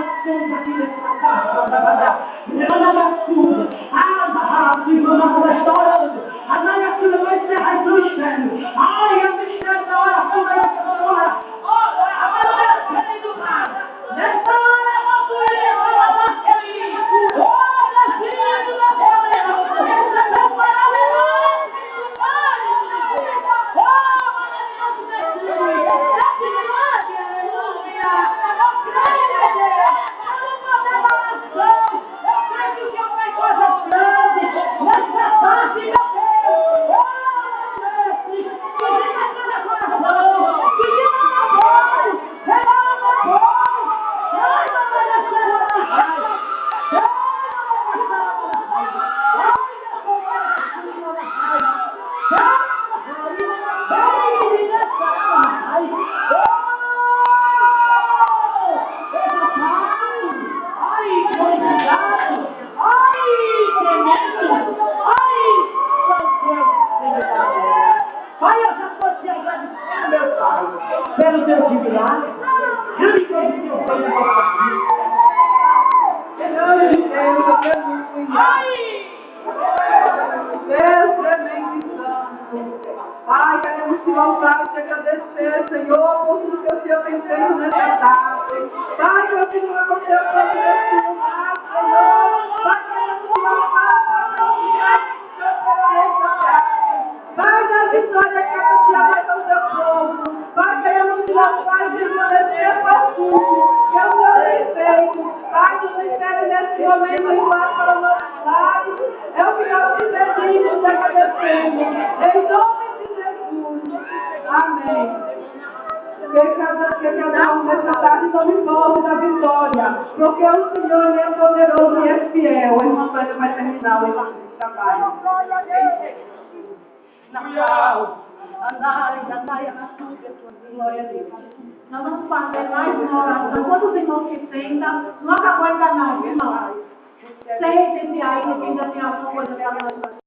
orações aqui nessa casa, Senhor, nós vamos estar orando. A Maria Filha vai encerrar esse mistério. Ai, é o mistério da oração da hora. Agora Deus do mar. Nessa hora, eu vou ele, eu vou amar ele. Olha, filho da pelo teu milagre, grande coisa que eu tenho na nossa vida. Deus tremendo e santo. Pai, queremos te voltar e te agradecer, Senhor, por tudo que o Senhor tem feito nessa tarde. Pai, continua com o teu povo nesse lugar, Senhor. Pai, queremos te voltar para o nessa tarde. Pai, da vitória que eu te alerta ao teu povo. Pai, queremos te voltar e permanecer para tudo que o Senhor tem feito. Pai, nos espere nesse momento e vai para o nosso lar. É o que nós te pedimos e te agradecemos. Em nome de Jesus. Amém. Que cada um nessa tarde tome posse da vitória. Porque o Senhor é poderoso e é fiel. O irmão Antônio vai terminar o trabalho. Natal. Glória a Deus. Nós vamos fazer mais uma oração. Quando os irmãos se sentam, não acabou ainda não, irmão. Sentem-se aí, que ainda tem alguma coisa para nós.